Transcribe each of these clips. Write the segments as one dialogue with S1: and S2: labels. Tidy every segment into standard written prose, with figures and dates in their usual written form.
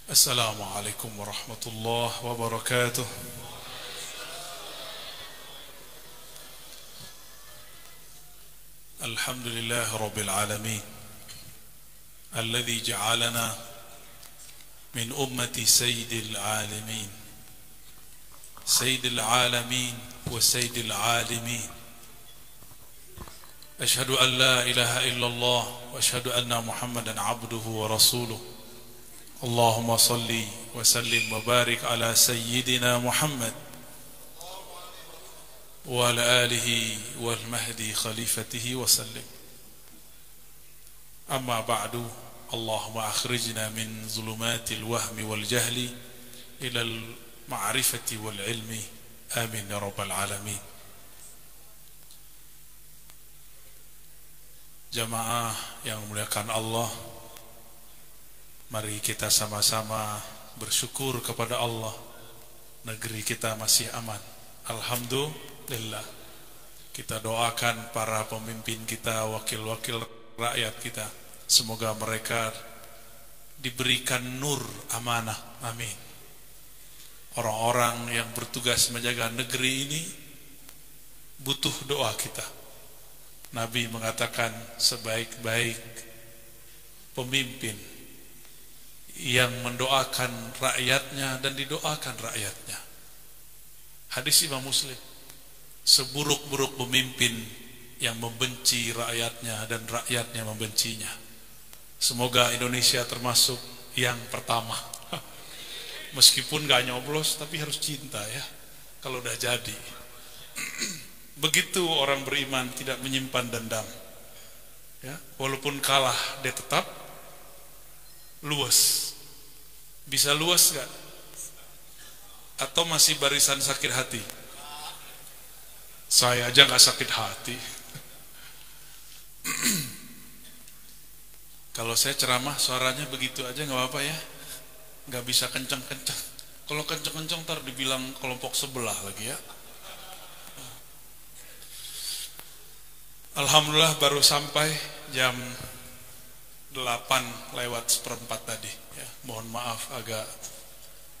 S1: Assalamualaikum warahmatullahi wabarakatuh. Alhamdulillah rabbil alamin alladzi ja'alana min ummati sayyidil alamin sayyidil alamin wa sayyidil alimin. Ashhadu an la ilaha illallah wa ashhadu anna Muhammadan abduhu wa rasuluh. Allahumma salli wa sallim wa barik ala sayyidina Muhammad wa ala alihi wal mahdi khalifatihi wa sallim. Amma ba'du, Allahumma akhrijna min zulumatil wahmi wal jahli ila al ma'rifati wal ilmi. Amin ya rabbal alamin. Jamaah yang memuliakan Allah, mari kita sama-sama bersyukur kepada Allah. Negeri kita masih aman, alhamdulillah. Kita doakan para pemimpin kita, wakil-wakil rakyat kita, semoga mereka diberikan nur amanah, amin. Orang-orang yang bertugas menjaga negeri ini butuh doa kita. Nabi mengatakan sebaik-baik pemimpin yang mendoakan rakyatnya dan didoakan rakyatnya. Hadis Imam Muslim. Seburuk-buruk pemimpin yang membenci rakyatnya dan rakyatnya membencinya. Semoga Indonesia termasuk yang pertama. Meskipun gak nyoblos tapi harus cinta ya, kalau udah jadi. Begitu orang beriman, tidak menyimpan dendam ya, walaupun kalah dia tetap luas. Bisa luas gak? Atau masih barisan sakit hati? Saya aja gak sakit hati. Kalau saya ceramah suaranya begitu aja gak apa-apa ya, gak bisa kenceng-kenceng. Kalau kenceng-kenceng ntar dibilang kelompok sebelah lagi ya. Alhamdulillah baru sampai jam 8:04 tadi ya. Mohon maaf agak,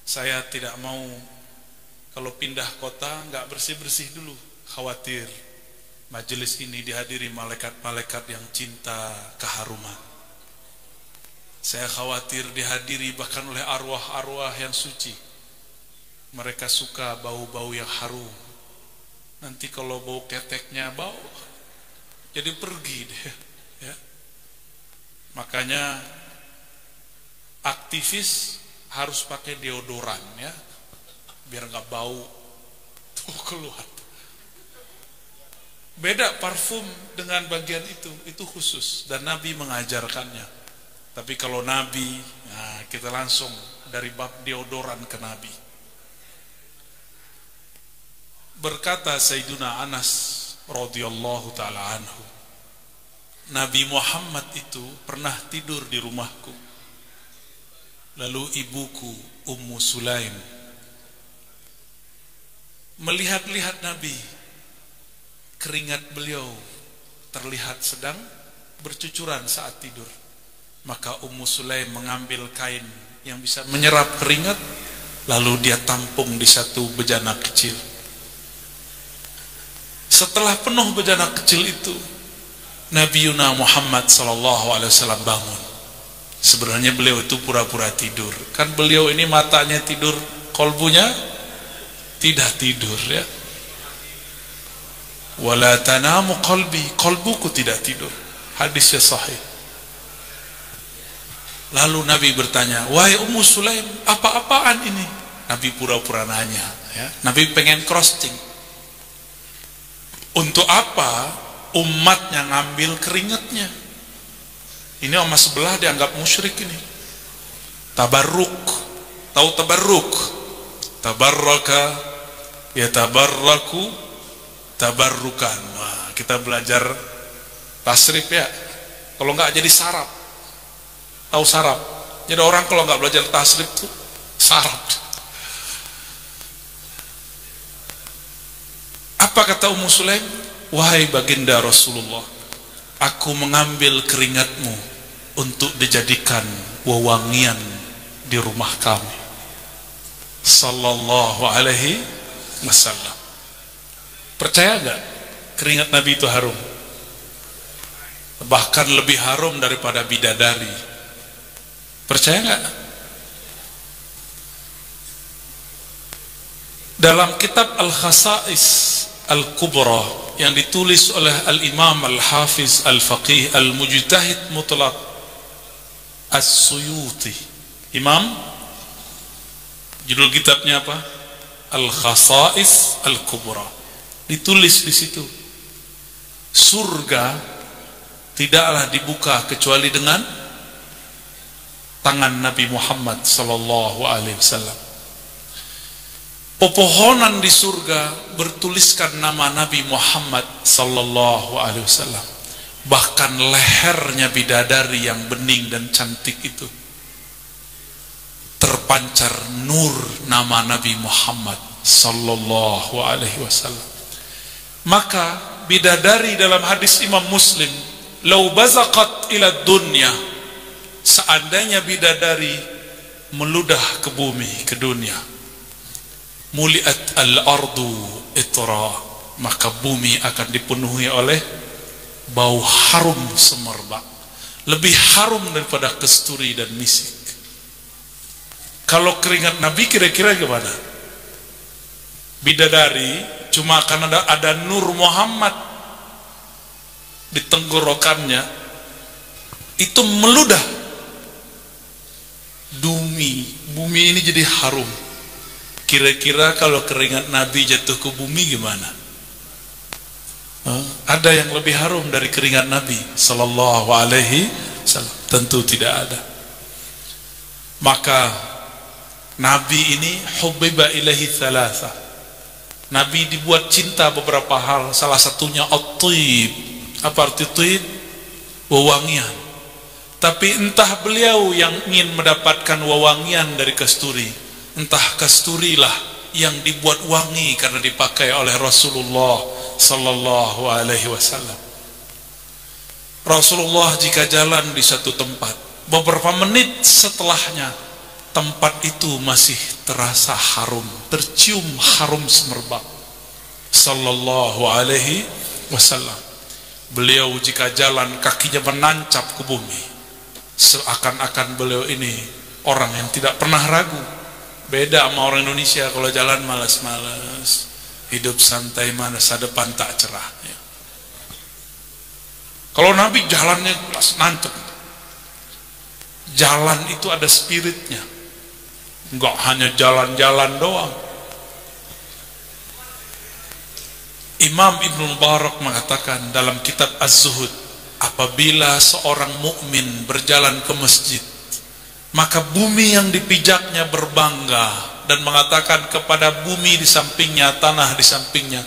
S1: saya tidak mau kalau pindah kota nggak bersih-bersih dulu, khawatir majelis ini dihadiri malaikat-malaikat yang cinta keharuman. Saya khawatir dihadiri bahkan oleh arwah-arwah yang suci. Mereka suka bau-bau yang harum. Nanti kalau bau keteknya bau, jadi pergi deh ya. Makanya aktivis harus pakai deodoran ya, biar nggak bau tuh keluar. Beda parfum dengan bagian itu khusus dan Nabi mengajarkannya. Tapi kalau Nabi, nah kita langsung dari bab deodoran ke Nabi. Berkata Sayyiduna Anas radhiyallahu ta'ala anhu, Nabi Muhammad itu pernah tidur di rumahku. Lalu ibuku Ummu Sulaim melihat-lihat Nabi. Keringat beliau terlihat sedang bercucuran saat tidur. Maka Ummu Sulaim mengambil kain yang bisa menyerap keringat, lalu dia tampung di satu bejana kecil. Setelah penuh bejana kecil itu, Nabi Yuna Muhammad SAW bangun. Sebenarnya beliau itu pura-pura tidur. Kan beliau ini matanya tidur, kolbunya tidak tidur ya. Wala tanamu qalbi, kolbuku tidak tidur. Hadisnya sahih. Lalu Nabi bertanya, wahai Ummu Sulaim, apa-apaan ini? Nabi pura-pura nanya ya. Nabi pengen cross-check. Untuk apa umatnya ngambil keringatnya? Ini sama sebelah dianggap musyrik ini. Tabarruk. Tahu tabarruk? Tabarraka ya tabarraku tabarrukan. Wah, kita belajar tasrif ya. Kalau enggak jadi sarap. Tahu sarap? Jadi orang kalau enggak belajar tasrif tuh sarap. Apa kata Ummu Sulaim? Wahai baginda Rasulullah, aku mengambil keringatmu untuk dijadikan wewangian di rumah kami sallallahu alaihi wasallam. Percaya gak keringat Nabi itu harum? Bahkan lebih harum daripada bidadari. Percaya gak? Dalam kitab Al-Khasa'is Al-Kubra yang ditulis oleh Al-Imam Al-Hafiz Al-Faqih Al-Mujtahid Mutlaq As-Suyuti, Imam, judul kitabnya apa? Al-Khasa'is Al-Kubra. Ditulis di situ, surga tidaklah dibuka kecuali dengan tangan Nabi Muhammad sallallahu alaihi wasallam. Pepohonan di surga bertuliskan nama Nabi Muhammad sallallahu alaihi wasallam. Bahkan lehernya bidadari yang bening dan cantik itu terpancar nur nama Nabi Muhammad sallallahu alaihi wasallam. Maka bidadari dalam hadis Imam Muslim, "Lau bazaqat ila dunya," seandainya bidadari meludah ke bumi, ke dunia, "muliat al-ardu itra," maka bumi akan dipenuhi oleh bau harum semerbak, lebih harum daripada kesturi dan misik. Kalau keringat Nabi kira-kira gimana? Bidadari cuma karena ada nur Muhammad di tenggorokannya, itu meludah bumi ini jadi harum. Kira-kira kalau keringat Nabi jatuh ke bumi gimana? Ada yang lebih harum dari keringat Nabi sallallahu alaihi wasallam? Tentu tidak ada. Maka Nabi ini hubbiba ilaihi thalatha. Nabi dibuat cinta beberapa hal, salah satunya at-thib. Apa arti thib? Wewangian. Tapi entah beliau yang ingin mendapatkan wewangian dari kasturi, entah kasturilah yang dibuat wangi karena dipakai oleh Rasulullah sallallahu alaihi wasallam. Rasulullah jika jalan di satu tempat, beberapa menit setelahnya tempat itu masih terasa harum, tercium harum semerbak sallallahu alaihi wasallam. Beliau jika jalan kakinya menancap ke bumi, seakan-akan beliau ini orang yang tidak pernah ragu. Beda sama orang Indonesia, kalau jalan malas-malas, hidup santai, masa depan tak cerah ya. Kalau Nabi jalannya nancap, jalan itu ada spiritnya, enggak hanya jalan-jalan doang. Imam Ibn Mubarak mengatakan dalam kitab Az-Zuhud, apabila seorang mukmin berjalan ke masjid, maka bumi yang dipijaknya berbangga dan mengatakan kepada bumi di sampingnya, tanah di sampingnya,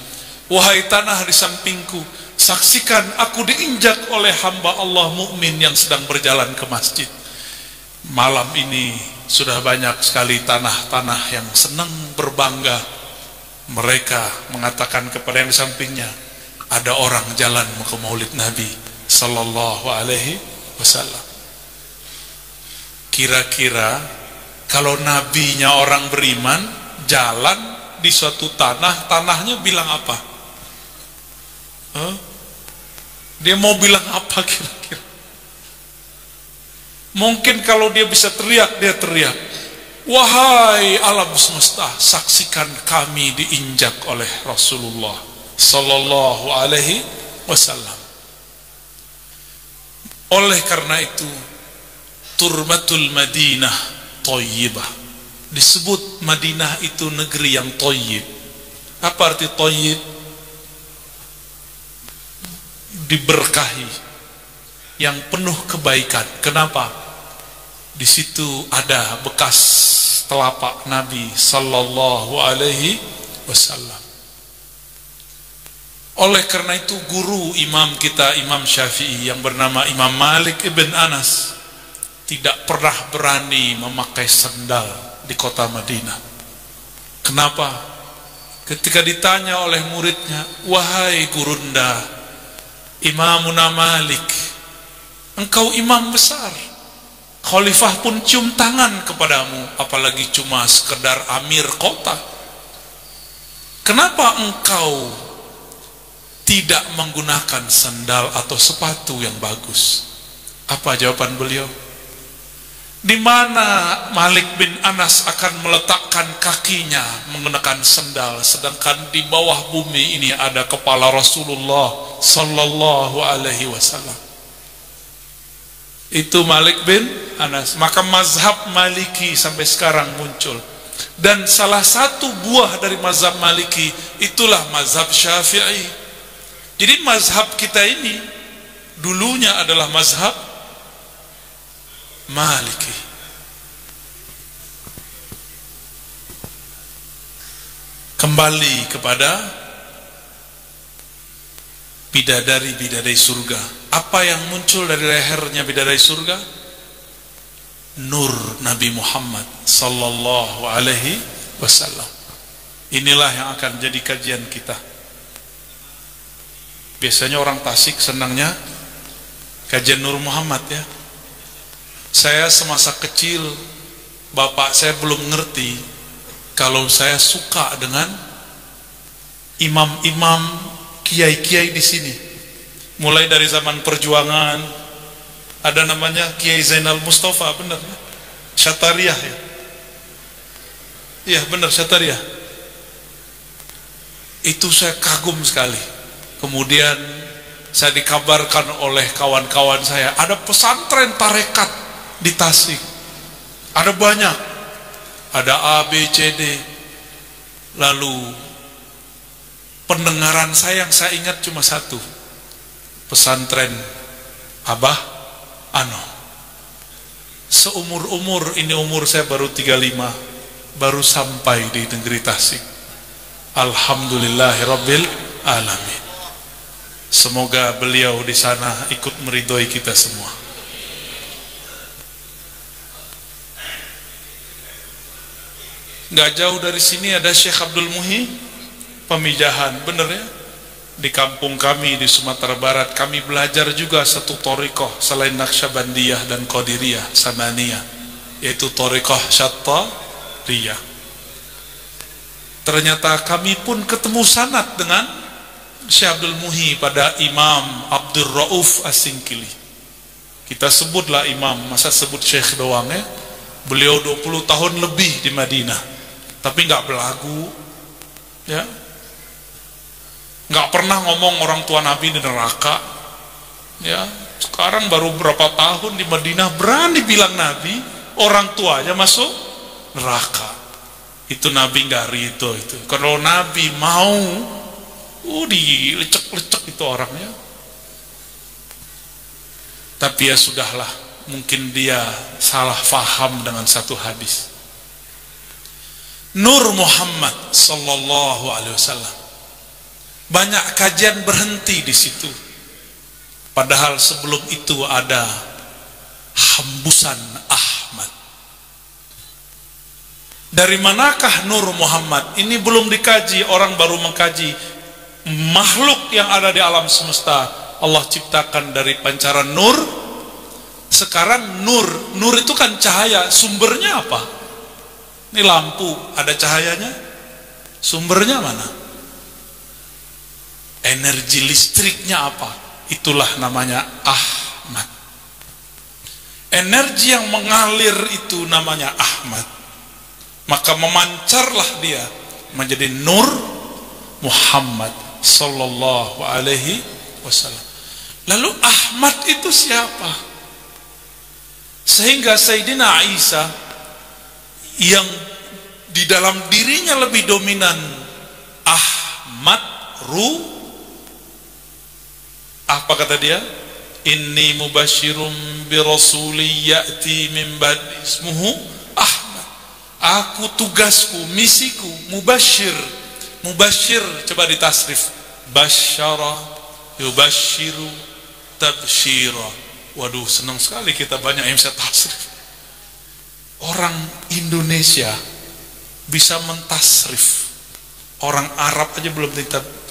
S1: "Wahai tanah di sampingku, saksikan aku diinjak oleh hamba Allah mukmin yang sedang berjalan ke masjid." Malam ini sudah banyak sekali tanah-tanah yang senang berbangga. Mereka mengatakan kepada yang di sampingnya, ada orang jalan ke maulid Nabi sallallahu alaihi wasallam. Kira-kira kalau nabinya orang beriman jalan di suatu tanah, tanahnya bilang apa? Dia mau bilang apa kira-kira? Mungkin kalau dia bisa teriak, dia teriak, "Wahai alam semesta, saksikan kami diinjak oleh Rasulullah sallallahu alaihi wasallam." Oleh karena itu, turbatul Madinah thayyibah. Disebut Madinah itu negeri yang thayyib. Apa arti thayyib? Diberkahi, yang penuh kebaikan. Kenapa? Di situ ada bekas telapak Nabi sallallahu alaihi wasallam. Oleh karena itu guru imam kita, Imam Syafi'i, yang bernama Imam Malik ibn Anas, tidak pernah berani memakai sandal di kota Madinah. Kenapa? Ketika ditanya oleh muridnya, "Wahai gurunda Imamuna Malik, engkau imam besar, Khalifah pun cium tangan kepadamu, apalagi cuma sekedar amir kota. Kenapa engkau tidak menggunakan sandal atau sepatu yang bagus? Apa jawaban beliau? Di mana Malik bin Anas akan meletakkan kakinya menggunakan sandal, sedangkan di bawah bumi ini ada kepala Rasulullah sallallahu alaihi wasallam. Itu Malik bin Anas. Maka mazhab Maliki sampai sekarang muncul. Dan salah satu buah dari mazhab Maliki itulah mazhab Syafi'i. Jadi mazhab kita ini dulunya adalah mazhab Maliki. Kembali kepada bidadari-bidadari surga. Apa yang muncul dari lehernya bidadari surga? Nur Nabi Muhammad sallallahu alaihi wasallam. Inilah yang akan jadi kajian kita. Biasanya orang Tasik senangnya kajian Nur Muhammad ya. Saya semasa kecil, bapak saya belum ngerti kalau saya suka dengan imam-imam, kiai-kiai di sini. Mulai dari zaman perjuangan, ada namanya Kiai Zainal Mustafa, benar ya? Syatariah ya? Iya benar, Syatariah. Itu saya kagum sekali. Kemudian saya dikabarkan oleh kawan-kawan saya, ada pesantren tarekat di Tasik. Ada banyak, ada A, B, C, D. Lalu pendengaran saya yang saya ingat cuma satu, pesantren Abah Ano. Seumur-umur, ini umur saya baru 35, baru sampai di negeri Tasik. Alhamdulillahirabbil alamin. Semoga beliau di sana ikut meridhoi kita semua. Nggak jauh dari sini ada Syekh Abdul Muhi, Pemijahan, bener ya? Di kampung kami di Sumatera Barat, kami belajar juga satu thariqah selain Naqsyabandiyah dan Qadiriyah, Samaniyah, yaitu thariqah Syattariyah. Ternyata kami pun ketemu sanad dengan Syekh Abdul Muhi pada Imam Abdul Rauf As-Singkili. Kita sebutlah imam, masa sebut Syekh doang ya? Beliau 20 tahun lebih di Madinah, tapi nggak belagu ya, nggak pernah ngomong orang tua Nabi di neraka ya. Sekarang baru berapa tahun di Madinah berani bilang Nabi orang tuanya masuk neraka. Itu Nabi nggak ridho itu. Kalau Nabi mau dilecek-lecek itu orangnya. Tapi ya sudahlah, mungkin dia salah faham dengan satu hadis. Nur Muhammad sallallahu alaihi wasallam. Banyak kajian berhenti di situ. Padahal sebelum itu ada hembusan Ahmad. Dari manakah Nur Muhammad? Ini belum dikaji, orang baru mengkaji. Makhluk yang ada di alam semesta Allah ciptakan dari pancaran nur. Sekarang nur itu kan cahaya, sumbernya apa? Ini lampu, ada cahayanya, sumbernya mana? Energi listriknya apa? Itulah namanya Ahmad. Energi yang mengalir itu namanya Ahmad. Maka memancarlah dia menjadi Nur Muhammad sallallahu alaihi wasallam. Lalu Ahmad itu siapa? Sehingga Sayyidina Isa yang di dalam dirinya lebih dominan Ahmad apa kata dia? Inni mubasyirum bi rasuli ya'ti min ba'di ismuhu Ahmad. Aku tugasku, misiku mubasyir. Mubasyir coba ditasrif. Basyara yubasyiru tabsyira. Waduh, senang sekali kita banyak yang bisa tasrif. Orang Indonesia bisa mentasrif. Orang Arab aja belum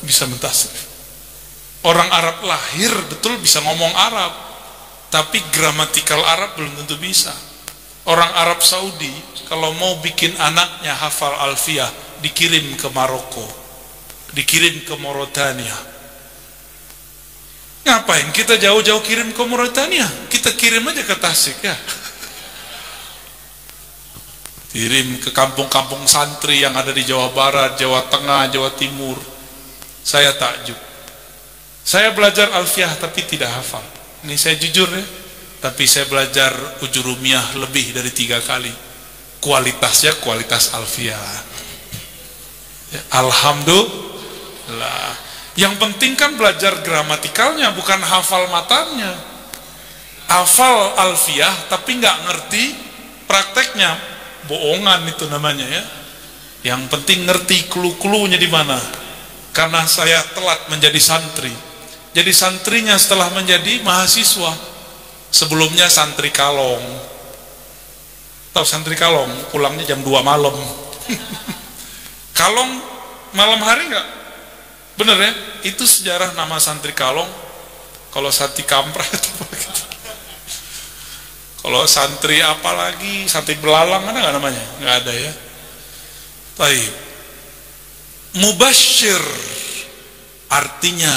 S1: bisa mentasrif. Orang Arab lahir betul bisa ngomong Arab, tapi gramatikal Arab belum tentu bisa. Orang Arab Saudi kalau mau bikin anaknya hafal alfiyah, dikirim ke Maroko, dikirim ke Mauritania. Ngapain kita jauh-jauh kirim ke Mauritania? Kita kirim aja ke Tasik ya. Kirim ke kampung-kampung santri yang ada di Jawa Barat, Jawa Tengah, Jawa Timur. Saya takjub. Saya belajar alfiyah tapi tidak hafal. Ini saya jujur ya. Tapi saya belajar ujurumiyah lebih dari 3 kali. Kualitasnya kualitas alfiyah. Ya, alhamdulillah. Yang penting kan belajar gramatikalnya, bukan hafal matanya. Hafal alfiyah tapi nggak ngerti prakteknya. Bohongan itu namanya ya. Yang penting ngerti clue-cluenya di mana. Karena saya telat menjadi santri. Jadi santrinya setelah menjadi mahasiswa. Sebelumnya santri kalong. Tahu santri kalong? Pulangnya jam 2 malam. Kalong malam hari enggak? Bener ya? Itu sejarah nama santri kalong. Kalau sati kampret apa gitu. Kalau santri apa lagi, santri belalang ada nggak namanya? Nggak ada ya. Baik. Mubasyir artinya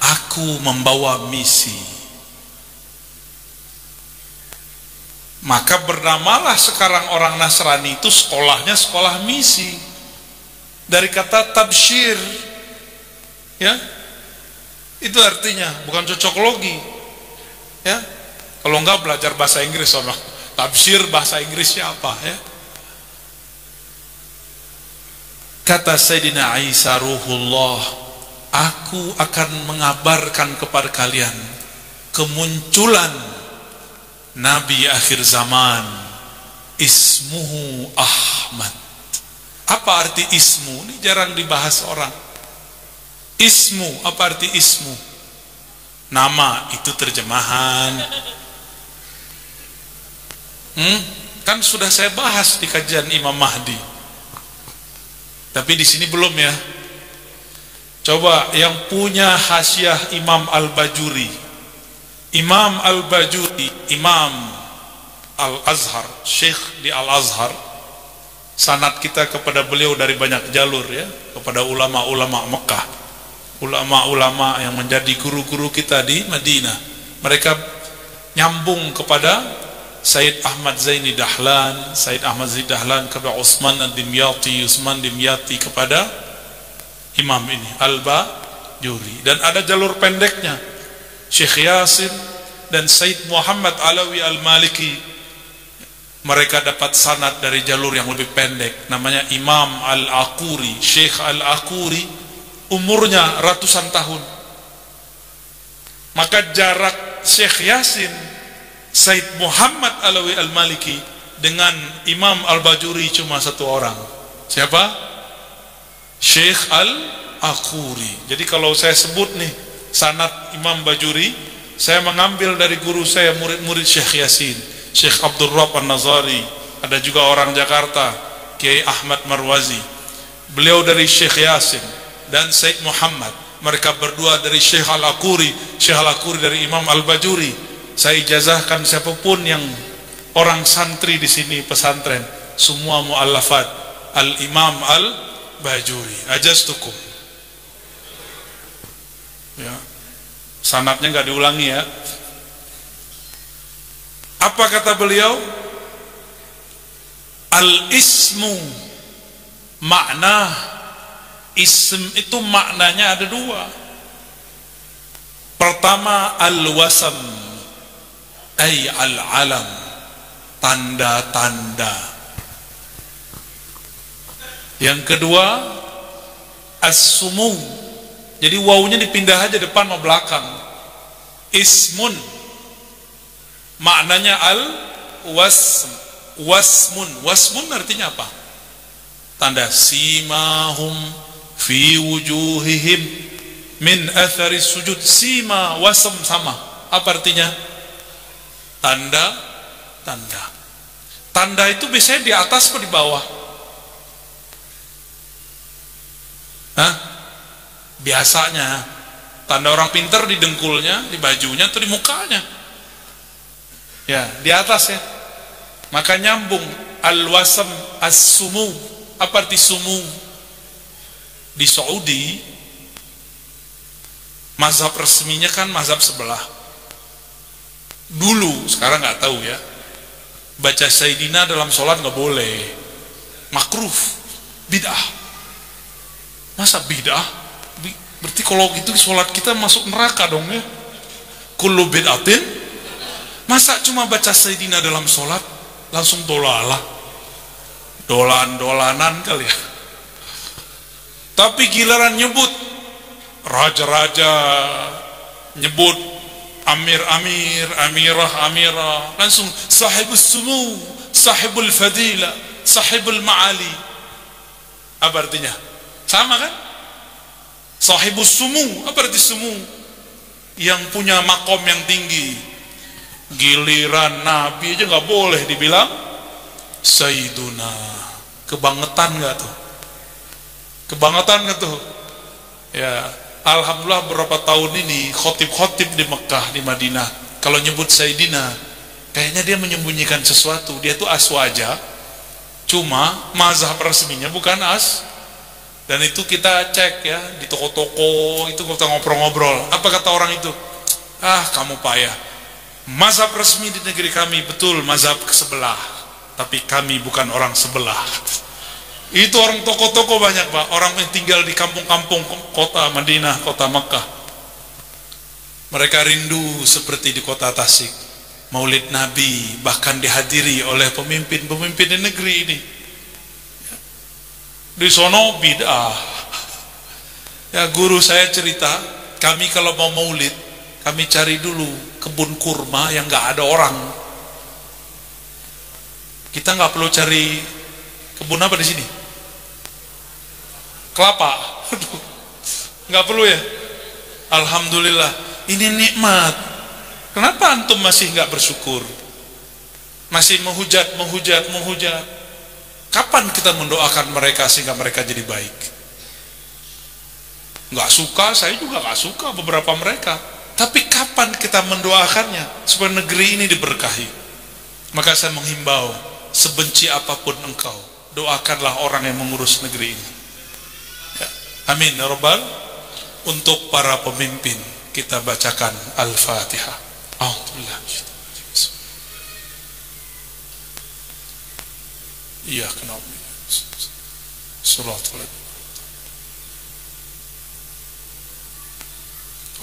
S1: aku membawa misi. Maka bernamalah sekarang orang Nasrani itu sekolahnya sekolah misi. Dari kata tabsyir. Ya. Itu artinya, bukan cocok logi. Ya. Kalau enggak belajar bahasa Inggris sama tafsir bahasa Inggrisnya apa ya? Kata Sayyidina Isa ruhullah, aku akan mengabarkan kepada kalian kemunculan Nabi akhir zaman, ismuhu Ahmad. Apa arti ismu? Ini jarang dibahas orang. Ismu, apa arti ismu? Nama, itu terjemahan. Kan sudah saya bahas di kajian Imam Mahdi. Tapi di sini belum ya. Coba yang punya hasyiah Imam Al-Bajuri. Imam Al-Bajuri, Imam Al-Azhar, Syekh di Al-Azhar. Sanad kita kepada beliau dari banyak jalur ya, kepada ulama-ulama Mekah. Ulama-ulama yang menjadi guru-guru kita di Madinah. Mereka nyambung kepada Sayyid Ahmad Zaini Dahlan, Sayyid Ahmad Zaini Dahlan kepada Utsman Ad-Dimyati, Utsman Dimyati kepada imam ini Al-Bajuri. Dan ada jalur pendeknya, Syekh Yasin dan Sayyid Muhammad Alawi Al-Maliki. Mereka dapat sanad dari jalur yang lebih pendek, namanya Imam Al-Aquri. Syekh Al-Aquri umurnya ratusan tahun. Maka jarak Syekh Yasin, Sayyid Muhammad Alawi Al-Maliki dengan Imam Al-Bajuri cuma 1 orang. Siapa? Syekh Al-Aquri. Jadi kalau saya sebut nih sanad Imam Bajuri, saya mengambil dari guru saya, murid-murid Syekh Yasin, Syekh Abdul Rabb An-Nazari. Ada juga orang Jakarta, Kiai Ahmad Marwazi. Beliau dari Syekh Yasin dan Sayyid Muhammad. Mereka berdua dari Syekh Al-Aquri, Syekh Al-Aquri dari Imam Al-Bajuri. Saya ijazahkan siapapun yang orang santri di sini pesantren, semua muallafat Al-Imam Al-Bajuri. Ajaztukum. Ya. Sanadnya enggak diulangi ya. Apa kata beliau? Al-ismu, makna ism itu maknanya ada 2. Pertama al-wasam, ay al-alam, tanda-tanda. Yang kedua as-sumu, jadi wawunya dipindah aja depan sama belakang. Ismun, maknanya al-wasm, wasmun. Wasmun artinya apa? Tanda. Simahum fi wujuhihim min athari sujud. Sima, wasm sama. Apa artinya? Tanda, tanda. Tanda itu biasanya di atas atau di bawah? Hah? Biasanya tanda orang pintar di dengkulnya, di bajunya, atau di mukanya. Ya, di atas ya. Maka nyambung al-wasam as-sumu. Apa arti sumu? Di Saudi mazhab resminya kan mazhab sebelah. Dulu, sekarang nggak tahu ya. Baca Sayyidina dalam sholat nggak boleh, makruh, bid'ah. Masa bid'ah? Berarti kalau gitu sholat kita masuk neraka dong ya. Kullu bid'atin. Masa cuma baca Sayyidina dalam sholat langsung dolalah, dolan-dolanan kali ya. Tapi giliran nyebut raja-raja, nyebut amir-amir, amirah-amirah, langsung sahibus sumu, sahibul fadila, sahibul ma'ali. Apa artinya? Sama kan? Sahibus sumu, apa arti sumu? Yang punya makom yang tinggi. Giliran Nabi aja nggak boleh dibilang Sayyiduna. Kebangetan nggak tuh? Kebangetan nggak tuh? Ya, alhamdulillah beberapa tahun ini khotib-khotib di Mekah, di Madinah, kalau nyebut Sayyidina, kayaknya dia menyembunyikan sesuatu. Dia tuh aswaja, cuma mazhab resminya bukan as. Dan itu kita cek ya di toko-toko, itu kita ngobrol-ngobrol. Apa kata orang itu? Ah, kamu payah. Mazhab resmi di negeri kami betul mazhab ke sebelah, tapi kami bukan orang sebelah. Itu orang toko-toko banyak Pak, orang yang tinggal di kampung-kampung kota Madinah, kota Makkah. Mereka rindu seperti di kota Tasik, Maulid Nabi bahkan dihadiri oleh pemimpin-pemimpin di negeri ini. Di sono bid'ah. Ya, guru saya cerita, kami kalau mau maulid, kami cari dulu kebun kurma yang nggak ada orang. Kita nggak perlu cari kebun apa di sini? Kelapa. Nggak perlu ya. Alhamdulillah, ini nikmat. Kenapa antum masih nggak bersyukur? Masih menghujat. Kapan kita mendoakan mereka sehingga mereka jadi baik? Nggak suka, saya juga nggak suka beberapa mereka. Tapi kapan kita mendoakannya supaya negeri ini diberkahi? Maka saya menghimbau, sebenci apapun engkau, doakanlah orang yang mengurus negeri ini. Ya. Amin ya Rabbal. Untuk para pemimpin kita bacakan Al-Fatihah. Alhamdulillah. Iya kenapa? Salatul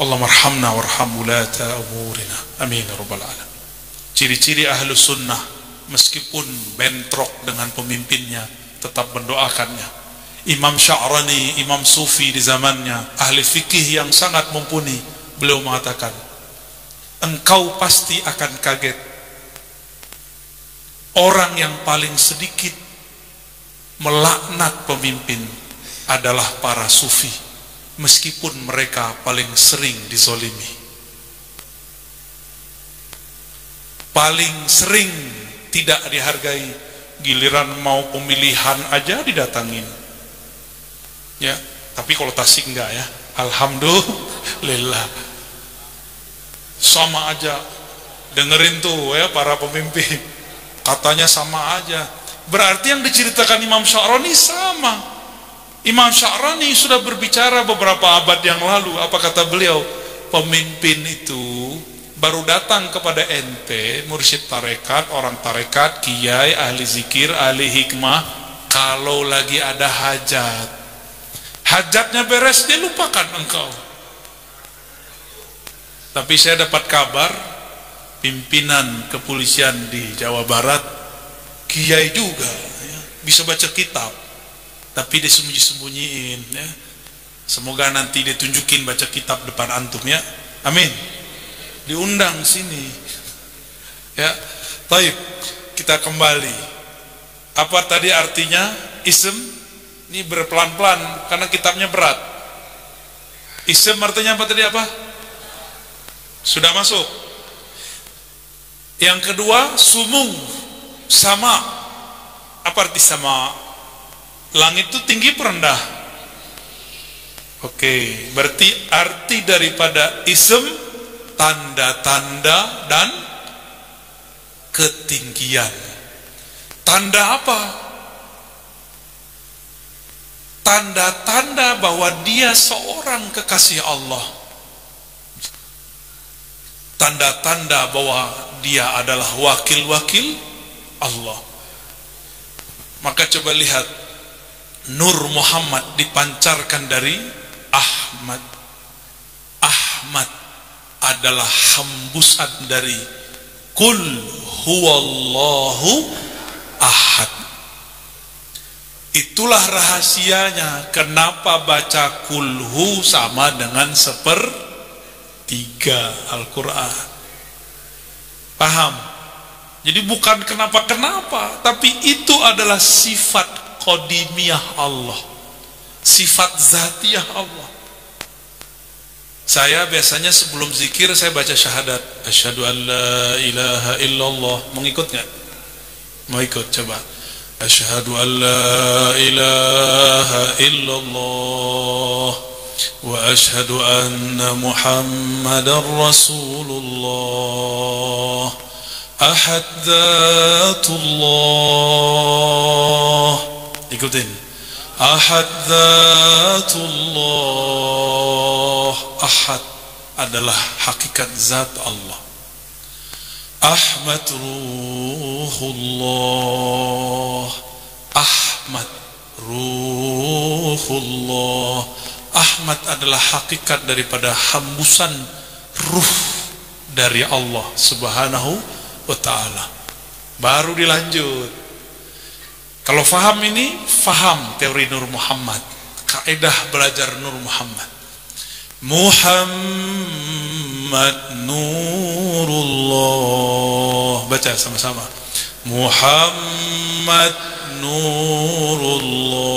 S1: Allah marhamna warham wulata umurina. Amin ya Rabbal alamin. Ciri-ciri ahlu sunnah, meskipun bentrok dengan pemimpinnya, tetap mendoakannya. Imam Sya'rani, imam sufi di zamannya, ahli fikih yang sangat mumpuni, beliau mengatakan, engkau pasti akan kaget, orang yang paling sedikit melaknat pemimpin adalah para sufi, meskipun mereka paling sering dizolimi, paling sering tidak dihargai. Giliran mau pemilihan aja didatangin ya. Tapi kalau Tasik enggak ya, alhamdulillah. Sama aja, dengerin tuh ya para pemimpin, katanya sama aja. Berarti yang diceritakan Imam Sya'rani sama. Imam Sya'rani sudah berbicara beberapa abad yang lalu. Apa kata beliau? Pemimpin itu baru datang kepada ente, mursyid tarekat, orang tarekat, kiai, ahli zikir, ahli hikmah, kalau lagi ada hajat. Hajatnya beres, dia lupakan engkau. Tapi saya dapat kabar, pimpinan kepolisian di Jawa Barat, kiai juga ya, bisa baca kitab, tapi dia sembunyi-sembunyiin ya. Semoga nanti dia tunjukin baca kitab depan antum ya. Amin. Diundang sini ya. Taib, kita kembali. Apa tadi artinya ism? Ini berpelan-pelan karena kitabnya berat. Ism artinya apa tadi apa? Sudah masuk. Yang kedua sumu, sama. Apa arti sama? Langit itu tinggi apa rendah? Oke, berarti arti daripada ism tanda-tanda dan ketinggian. Tanda apa? Tanda-tanda bahwa dia seorang kekasih Allah. Tanda-tanda bahwa dia adalah wakil-wakil Allah. Maka coba lihat, Nur Muhammad dipancarkan dari Ahmad. Ahmad adalah hembusan dari Qul huwallahu ahad. Itulah rahasianya kenapa baca kulhu sama dengan sepertiga Al-Quran. Paham? Jadi bukan kenapa-kenapa, tapi itu adalah sifat qadimiyah Allah, sifat zatiyah Allah. Saya biasanya sebelum zikir saya baca syahadat, asyhadu an la ilaha illallah. Mau ikut nggak? Mau ikut? Coba. Asyhadu an la ilaha illallah wa asyhadu anna Muhammadar Rasulullah. Ahad Dzatullah. Ikutin. Ahad Dzatullah. Ahad adalah hakikat zat Allah. Ahmad Ruhullah. Ahmad Ruhullah. Ahmad adalah hakikat daripada hembusan ruh dari Allah Subhanahu wa ta'ala. Baru dilanjut. Kalau faham ini, faham teori Nur Muhammad, kaidah belajar Nur Muhammad. Muhammad Nurullah. Baca sama-sama. Muhammad Nurullah.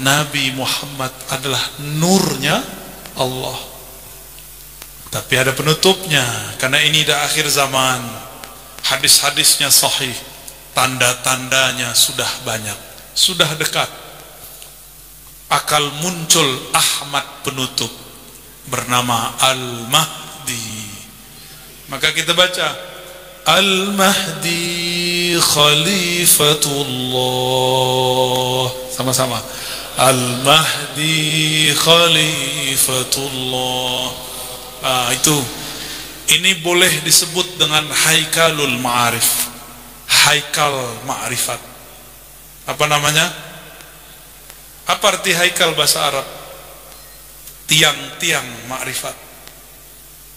S1: Nabi Muhammad adalah nurnya Allah. Tapi ada penutupnya, karena ini dah akhir zaman. Hadis-hadisnya sahih, tanda-tandanya sudah banyak, sudah dekat. Akal muncul Ahmad penutup bernama Al-Mahdi. Maka kita baca Al-Mahdi Khalifatullah. Sama-sama. Al-Mahdi Khalifatullah. Itu ini boleh disebut dengan Haikalul Ma'arif, Haikal Ma'rifat. Apa namanya? Apa arti haikal bahasa Arab? Tiang-tiang ma'rifat.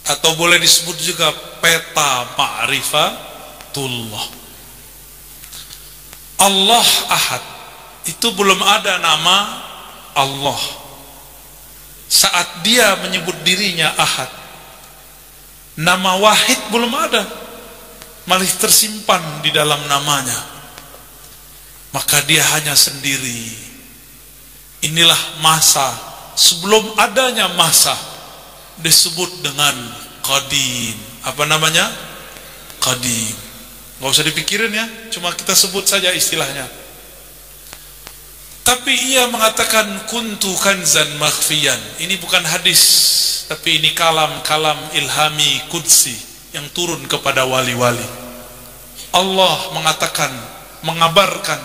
S1: Atau boleh disebut juga peta ma'rifatullah. Allah Ahad, itu belum ada nama Allah. Saat dia menyebut dirinya Ahad, nama Wahid belum ada, malah tersimpan di dalam namanya. Maka dia hanya sendiri. Inilah masa sebelum adanya masa, disebut dengan Qadim. Apa namanya? Qadim. Gak usah dipikirin ya, cuma kita sebut saja istilahnya. Tapi ia mengatakan kuntu kanzan makhfiyan. Ini bukan hadis, tapi ini kalam ilhami qudsi yang turun kepada wali-wali. Allah mengatakan, mengabarkan,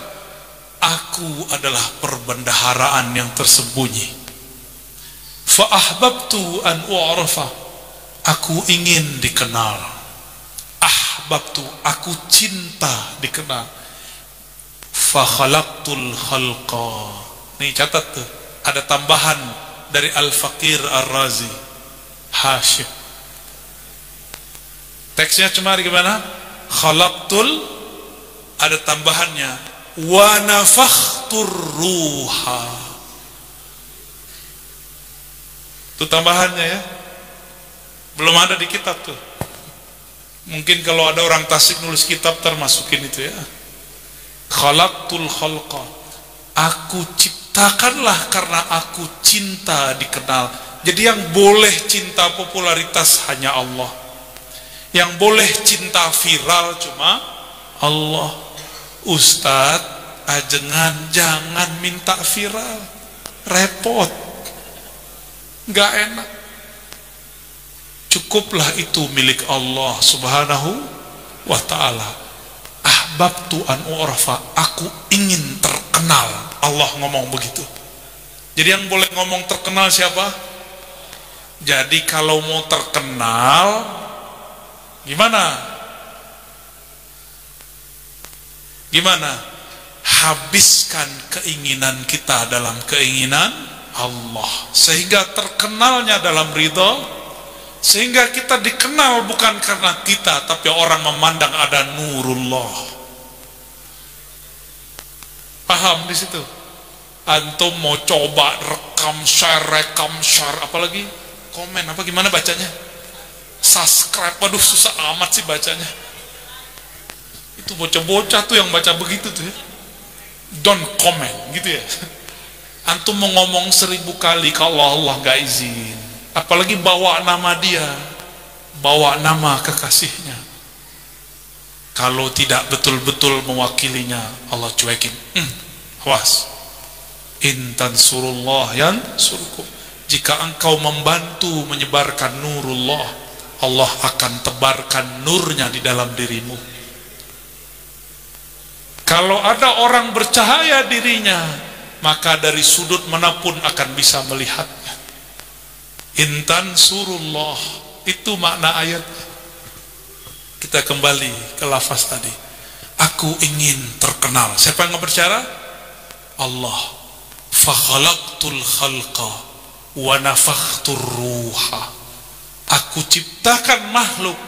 S1: aku adalah perbendaharaan yang tersembunyi. Fa ahbabtu an u'rafa, aku ingin dikenal. Ahbabtu, aku cinta dikenal. Fa khalaqtul khalqa. Nih catat tuh, ada tambahan dari Al-Faqir Ar-Razi, Hashim. Teksnya cuma gimana? Khalaqtul, ada tambahannya, wa nafakhtur ruha. Itu tambahannya ya. Belum ada di kitab tuh. Mungkin kalau ada orang Tasik nulis kitab termasukin itu ya. Khalaqtul khalqa, aku ciptakanlah karena aku cinta dikenal. Jadi yang boleh cinta popularitas hanya Allah. Yang boleh cinta viral cuma Allah. Ustadz, jangan minta viral, repot, gak enak. Cukuplah itu milik Allah Subhanahu wa ta'ala, ahbabtu an u'rafa, aku ingin terkenal. Allah ngomong begitu. Jadi yang boleh ngomong terkenal siapa? Jadi kalau mau terkenal gimana? Habiskan keinginan kita dalam keinginan Allah, sehingga terkenalnya dalam ridho, sehingga kita dikenal bukan karena kita, tapi orang memandang ada nurullah. Paham di situ? Antum mau coba rekam share, apalagi komen, apa gimana bacanya? Subscribe, waduh susah amat sih bacanya. Itu bocah-bocah tuh yang baca begitu tuh ya. Don't comment gitu ya. Antum mau ngomong 1000 kali kalau Allah gak izin, apalagi bawa nama dia, bawa nama kekasihnya, kalau tidak betul-betul mewakilinya, Allah cuekin. Awas, in tansurullah yansurkum, jika engkau membantu menyebarkan nurullah, Allah akan tebarkan nurnya di dalam dirimu. Kalau ada orang bercahaya dirinya, maka dari sudut manapun akan bisa melihatnya. Intan surullah, itu makna ayat. Kita kembali ke lafaz tadi, aku ingin terkenal. Siapa yang berbicara? Allah. Fakhalaqtul khalqa wa nafakhtur ruha, aku ciptakan makhluk.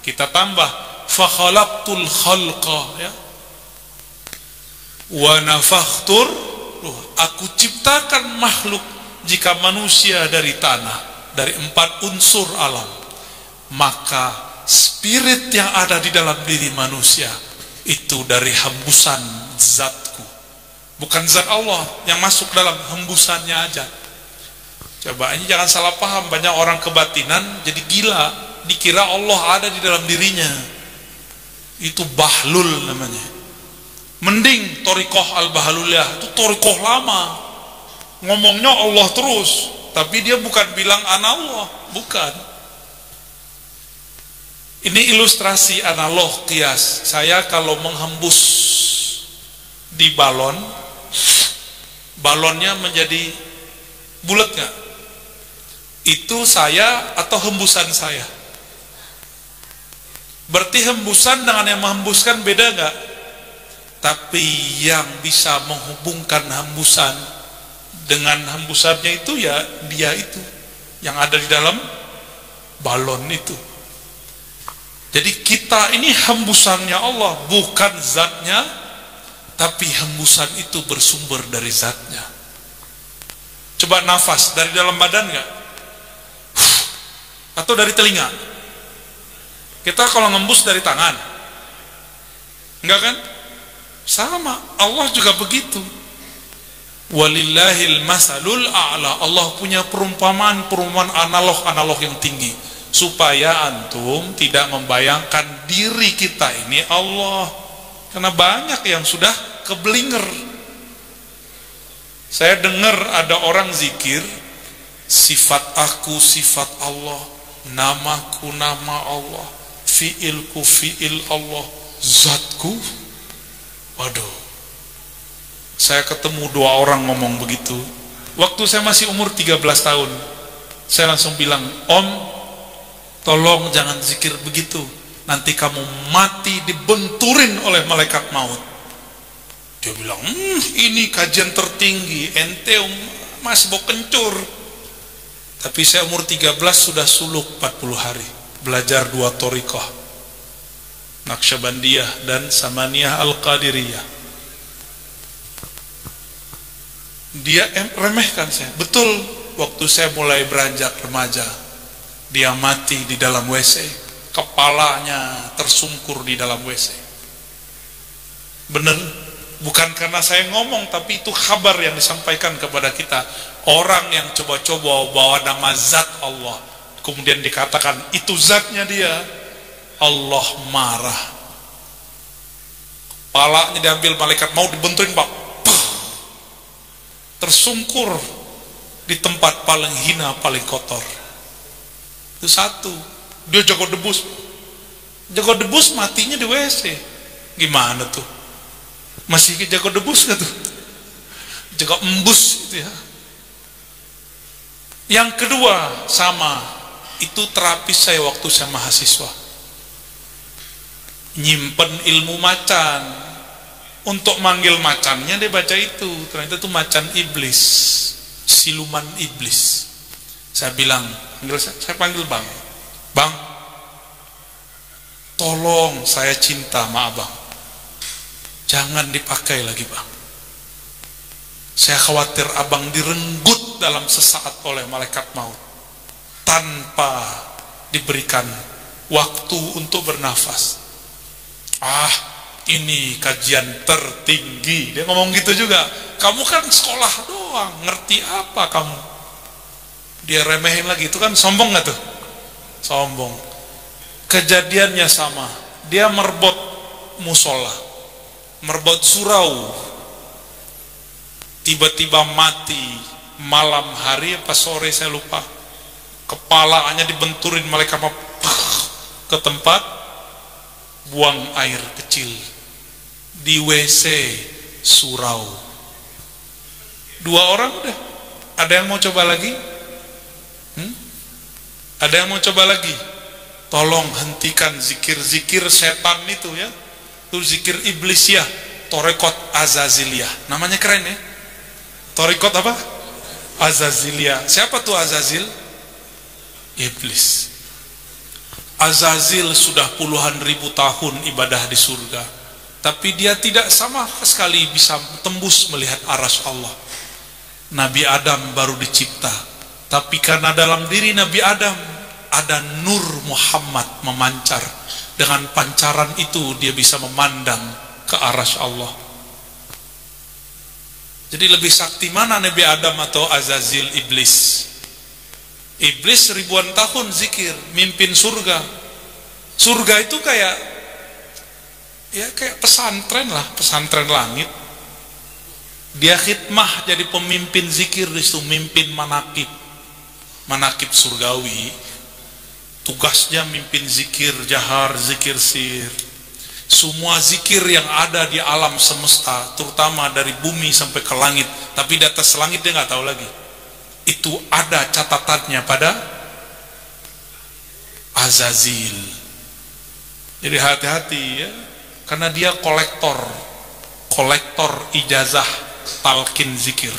S1: Kita tambah fakhalaqtul khalqa ya, wa nafakhtur ruh, aku ciptakan makhluk. Jika manusia dari tanah, dari 4 unsur alam, maka spirit yang ada di dalam diri manusia itu dari hembusan zatku, bukan zat Allah yang masuk dalam hembusannya aja. Coba ini jangan salah paham, banyak orang kebatinan jadi gila, dikira Allah ada di dalam dirinya. Itu bahlul namanya. Mending Thariqah Al-Bahluliyah, itu Thariqah lama, ngomongnya Allah terus, tapi dia bukan bilang ana Allah, bukan. Ini ilustrasi analog kias. Saya kalau menghembus di balon, balonnya menjadi bulat nggak? Itu saya atau hembusan saya? Berarti hembusan dengan yang menghembuskan beda nggak? Tapi yang bisa menghubungkan hembusan dengan hembusannya itu ya dia itu yang ada di dalam balon itu. Jadi kita ini hembusannya Allah, bukan zatnya, tapi hembusan itu bersumber dari zatnya. Coba nafas dari dalam badan nggak? Atau dari telinga? Kita kalau ngembus dari tangan, enggak kan? Sama, Allah juga begitu. Walillahil masalul a'la, Allah punya perumpamaan analog yang tinggi, supaya antum tidak membayangkan diri kita ini Allah, karena banyak yang sudah keblinger. Saya dengar ada orang zikir, sifat aku sifat Allah, namaku nama Allah, fiilku fiil Allah, zatku. Waduh, saya ketemu 2 orang ngomong begitu. Waktu saya masih umur 13 tahun, saya langsung bilang, Om, tolong jangan zikir begitu, nanti kamu mati dibenturin oleh malaikat maut. Dia bilang, ini kajian tertinggi, ente masih mau kencur. Tapi saya umur 13 sudah suluk 40 hari, belajar 2 thariqah, Naqsyabandiyah dan Samaniyah Al-Qadiriyah. Dia remehkan saya. Betul, waktu saya mulai beranjak remaja, dia mati di dalam WC, kepalanya tersungkur di dalam WC. Benar, bukan karena saya ngomong, tapi itu kabar yang disampaikan kepada kita. Orang yang coba-coba bawa nama zat Allah, kemudian dikatakan itu zatnya dia, Allah marah. Kepalanya diambil malaikat mau dibenturin, Pak, tersungkur di tempat paling hina, paling kotor. Itu satu. Dia jago debus, Jago debus matinya di WC. Gimana tuh? Masih jago debus gak tuh? Jago embus gitu ya. Yang kedua sama, itu terapis saya waktu saya mahasiswa. Nyimpen ilmu macan. Untuk manggil macannya dia baca itu. Ternyata itu macan iblis, siluman iblis. Saya bilang, saya panggil bang. Bang, tolong saya cinta sama abang. Jangan dipakai lagi bang. Saya khawatir abang direnggut dalam sesaat oleh malaikat maut tanpa diberikan waktu untuk bernafas. Ini kajian tertinggi. Dia ngomong gitu juga. Kamu kan sekolah doang, ngerti apa kamu? Dia remehin lagi. Itu kan sombong gak tuh? Sombong. Kejadiannya sama. Dia merbot musola, merbot surau. Tiba-tiba mati malam hari apa sore saya lupa. Kepalanya dibenturin malaikat ke tempat buang air kecil di WC surau. 2 orang udah. Ada yang mau coba lagi? Ada yang mau coba lagi? Tolong hentikan zikir-zikir setan itu ya. Itu zikir iblis ya. Torekot Azaziliyah. Namanya keren ya. Torikot apa? Azaziliyah. Siapa tuh Azazil? Iblis. Azazil sudah puluhan ribu tahun ibadah di surga, tapi dia tidak sama sekali bisa tembus melihat arsy Allah. Nabi Adam baru dicipta, tapi karena dalam diri Nabi Adam ada nur Muhammad memancar. Dengan pancaran itu dia bisa memandang ke arsy Allah. Jadi lebih sakti mana Nabi Adam atau Azazil iblis? Iblis ribuan tahun zikir, mimpin surga. Surga itu kayak pesantren lah, pesantren langit. Dia khidmah jadi pemimpin zikir di situ, mimpin manakib surgawi. Tugasnya mimpin zikir jahar, zikir sir. Semua zikir yang ada di alam semesta, terutama dari bumi sampai ke langit, tapi di atas langit dia nggak tahu lagi. Itu ada catatannya pada Azazil. Jadi hati-hati ya, karena dia kolektor ijazah talqin zikir.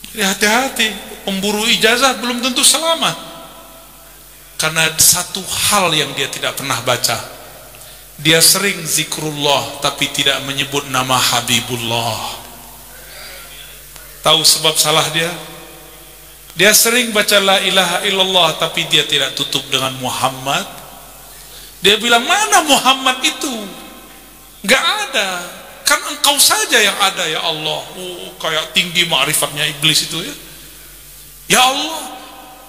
S1: Jadi hati-hati, pemburu ijazah belum tentu selamat. Karena satu hal yang dia tidak pernah baca. Dia sering zikrullah tapi tidak menyebut nama Habibullah. Tahu sebab salah dia? Dia sering baca la ilaha illallah tapi dia tidak tutup dengan Muhammad. Dia bilang, mana Muhammad itu? Gak ada. Kan engkau saja yang ada ya Allah. Kayak tinggi ma'rifatnya iblis itu ya. Ya Allah,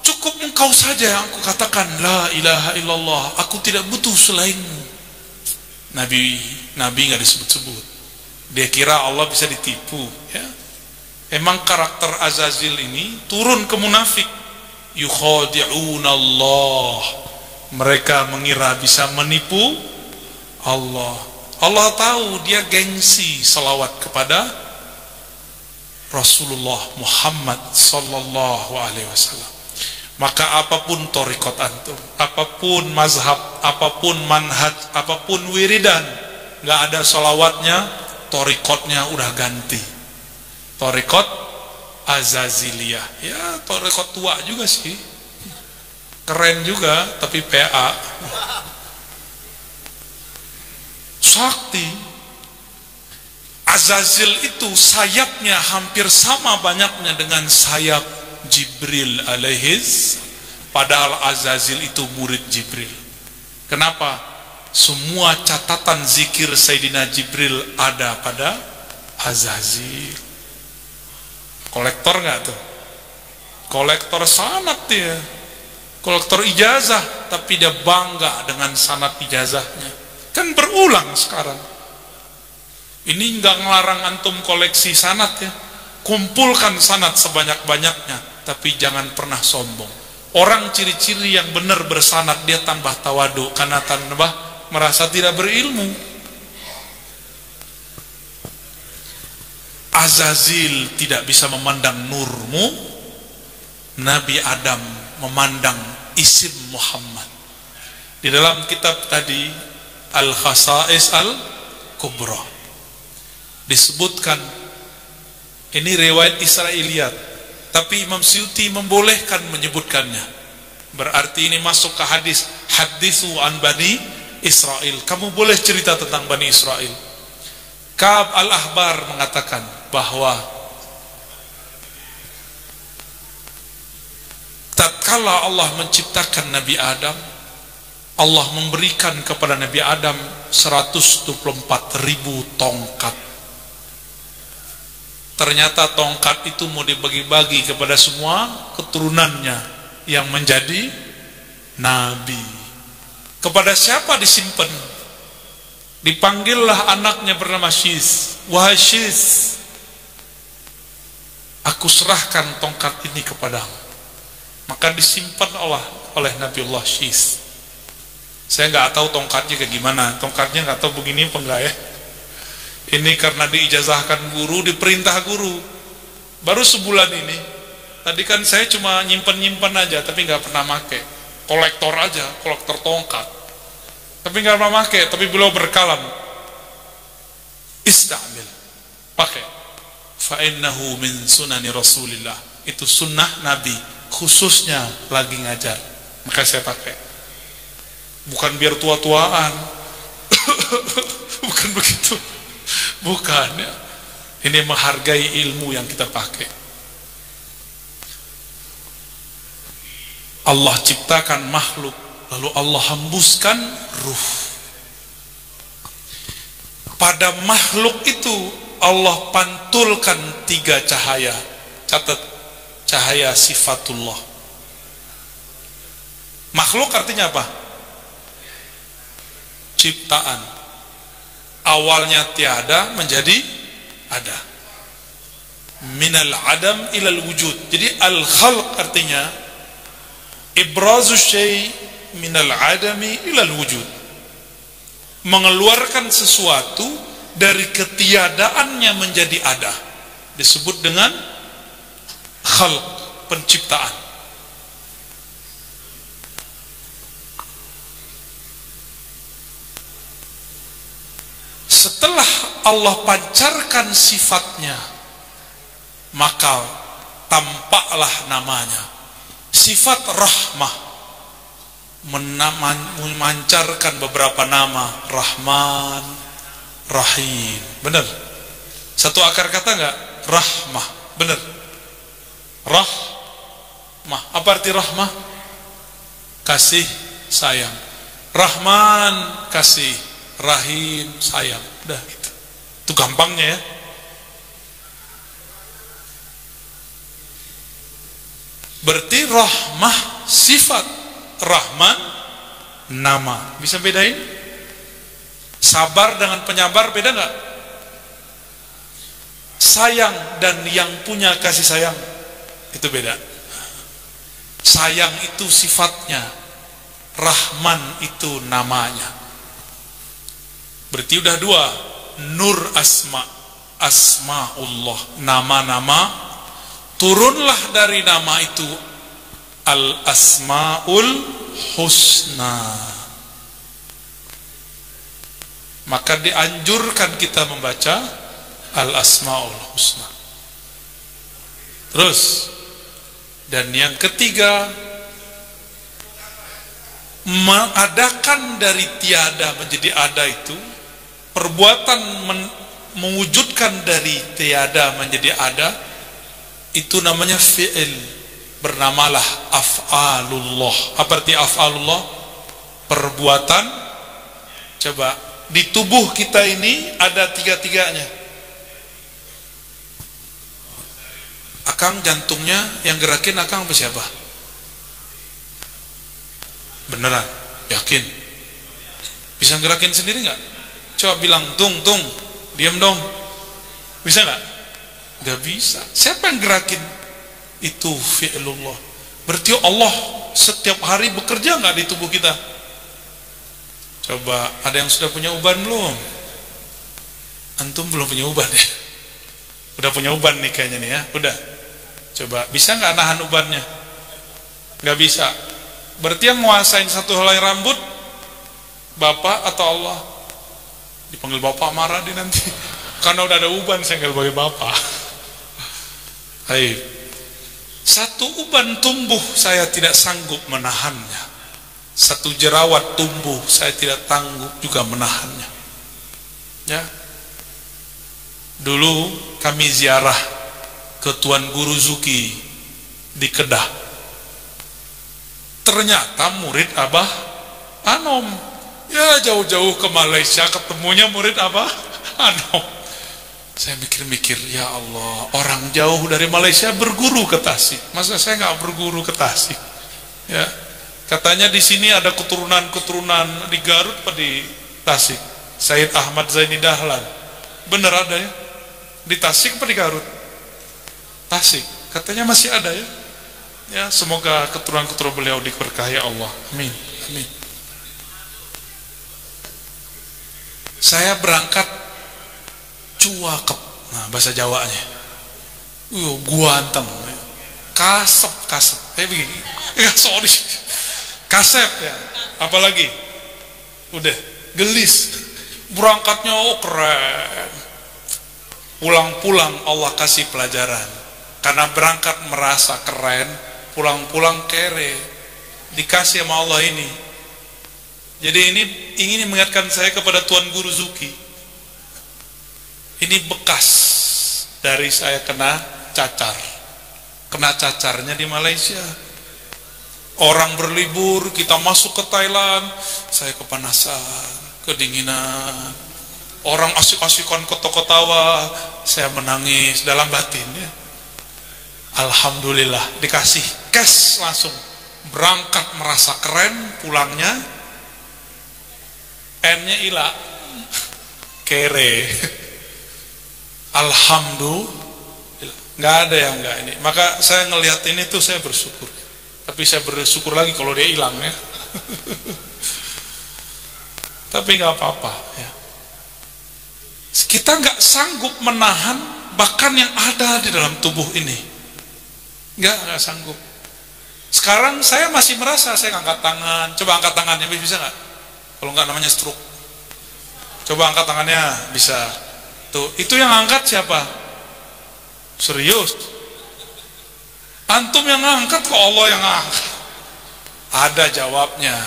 S1: cukup engkau saja yang aku katakan la ilaha illallah. Aku tidak butuh selainmu. Nabi nggak disebut-sebut. Dia kira Allah bisa ditipu ya. Emang karakter Azazil ini turun ke munafik. Yukhadi'una Allah. Mereka mengira bisa menipu Allah. Allah tahu dia gengsi salawat kepada Rasulullah Muhammad sallallahu alaihi wasallam. Maka apapun torikot antum, apapun mazhab, apapun manhaj, apapun wiridan, nggak ada salawatnya, torikotnya udah ganti. Torikot Azaziliyah. Ya torikot tua juga sih, keren juga, tapi PA. Sakti. Azazil itu sayapnya hampir sama banyaknya dengan sayap Jibril alaihis, padahal Azazil itu murid Jibril. Kenapa? Semua catatan zikir Sayyidina Jibril ada pada Azazil. Kolektor nggak tuh? Kolektor sanad dia, kolektor ijazah, tapi dia bangga dengan sanad ijazahnya. Kan berulang sekarang. Ini nggak ngelarang antum koleksi sanad ya. Kumpulkan sanad sebanyak-banyaknya, tapi jangan pernah sombong. Orang ciri-ciri yang benar bersanad, dia tambah tawadu karena tambah merasa tidak berilmu. Azazil tidak bisa memandang nurmu, Nabi Adam memandang isim Muhammad. Di dalam kitab tadi Al-Khasa'is Al-Kubra disebutkan, ini riwayat Israiliyat, tapi Imam Suyuti membolehkan menyebutkannya. Berarti ini masuk ke hadis, hadithu an Bani Israel, kamu boleh cerita tentang Bani Israel. Ka'ab al-Ahbar mengatakan bahwa tatkala Allah menciptakan Nabi Adam, Allah memberikan kepada Nabi Adam 124.000 tongkat. Ternyata tongkat itu mau dibagi-bagi kepada semua keturunannya yang menjadi nabi. Kepada siapa disimpan? Dipanggillah anaknya bernama Syis. Wahai Syis, aku serahkan tongkat ini kepadamu. Maka disimpan oleh Nabiullah Syis. Saya nggak tahu tongkatnya kayak gimana. Tongkatnya nggak tahu begini apa enggak ya. Ini karena diijazahkan guru, diperintah guru. Baru sebulan ini. Tadi kan saya cuma nyimpen aja, tapi nggak pernah make. Kolektor aja, kolektor tongkat. Tapi nggak pernah make. Tapi beliau berkalam, istamil, pakai. Fa'innahu min sunani Rasulillah. Itu sunnah Nabi, khususnya lagi ngajar. Maka saya pakai. Bukan biar tua-tuaan. Bukan begitu. Bukan ya. Ini menghargai ilmu yang kita pakai. Allah ciptakan makhluk, lalu Allah hembuskan ruh. Pada makhluk itu Allah pantulkan 3 cahaya. Catat, cahaya sifatullah. Makhluk artinya apa? Ciptaan. Awalnya tiada menjadi ada. Minal adam ilal wujud. Jadi al-khalq artinya ibrazu syai' minal adami ilal wujud. Mengeluarkan sesuatu dari ketiadaannya menjadi ada. Disebut dengan khalq, penciptaan. Setelah Allah pancarkan sifatnya, maka tampaklah namanya. Sifat rahmah, memancarkan beberapa nama, Rahman, Rahim. Benar? Satu akar kata enggak? Rahmah. Benar? Rahmah. Apa arti rahmah? Kasih sayang. Rahman kasih, Rahim sayang. Udah gitu. Itu gampangnya ya. Berarti rahmah sifat, Rahman nama. Bisa bedain? Sabar dengan penyabar beda nggak? Sayang dan yang punya kasih sayang itu beda. Sayang itu sifatnya, Rahman itu namanya. Berarti udah 2. Nur asma, asmaullah, nama-nama. Turunlah dari nama itu al-asmaul husna. Maka dianjurkan kita membaca al-asmaul husna. Terus, dan yang ketiga, mengadakan dari tiada menjadi ada itu, perbuatan mewujudkan dari tiada menjadi ada, itu namanya fi'il. Bernamalah af'alullah. Apa arti af'alullah? Perbuatan. Coba, di tubuh kita ini ada 3-3-nya. Akang jantungnya yang gerakin akang apa siapa? Beneran? Yakin? Bisa gerakin sendiri nggak? Coba bilang tung, diam dong. Bisa nggak? Nggak bisa. Siapa yang gerakin? Itu fi'lullah. Berarti Allah setiap hari bekerja nggak di tubuh kita? Coba, ada yang sudah punya uban belum? Antum belum punya uban ya? Udah punya uban nih kayaknya nih ya. Udah. Coba, bisa nggak nahan ubannya? Nggak bisa. Berarti yang nguasain satu helai rambut Bapak atau Allah? Dipanggil Bapak marah dia nanti. Karena udah ada uban, saya nggak boleh Bapak. Hai. Satu uban tumbuh saya tidak sanggup menahannya. Satu jerawat tumbuh saya tidak tangguh juga menahannya. Ya. Dulu kami ziarah ke Tuan Guru Zuki di Kedah. Ternyata murid Abah Anom. Ya, jauh-jauh ke Malaysia ketemunya murid Abah Anom. Saya mikir-mikir, ya Allah, orang jauh dari Malaysia berguru ke Tasik. Masa saya nggak berguru ke Tasik? Ya. Katanya di sini ada keturunan-keturunan di Garut apa di Tasik. Said Ahmad Zaini Dahlan. Bener ada ya? Di Tasik apa di Garut? Tasik. Katanya masih ada ya? Ya, semoga keturunan-keturunan beliau diberkahi Allah. Amin. Amin. Saya berangkat cuakep. Nah, bahasa Jawanya. Guanteng. Kasep. Begini. Ya, sorry. Kasep ya, apalagi udah gelis, berangkatnya keren. Pulang-pulang Allah kasih pelajaran, karena berangkat merasa keren, pulang-pulang kere, dikasih sama Allah ini. Jadi ini ingin mengingatkan saya kepada Tuan Guru Zuki. Ini bekas dari saya kena cacarnya di Malaysia. Orang berlibur, kita masuk ke Thailand, saya kepanasan, kedinginan. Orang asik-asikan ketawa-ketawa, saya menangis dalam batin ya. Alhamdulillah dikasih cash langsung. Berangkat merasa keren, pulangnya N-nya hilang. Kere. Alhamdulillah. Nggak ada yang nggak ini. Maka saya ngelihat ini tuh saya bersyukur. Tapi saya bersyukur lagi kalau dia hilang ya. Tapi nggak apa-apa ya. Kita nggak sanggup menahan bahkan yang ada di dalam tubuh ini. Nggak sanggup. Sekarang saya masih merasa saya angkat tangan. Coba angkat tangannya, bisa nggak? Kalau nggak namanya stroke. Coba angkat tangannya, bisa. Tuh, itu yang angkat siapa? Serius? Antum yang angkat kok Allah yang angkat? Ada jawabnya.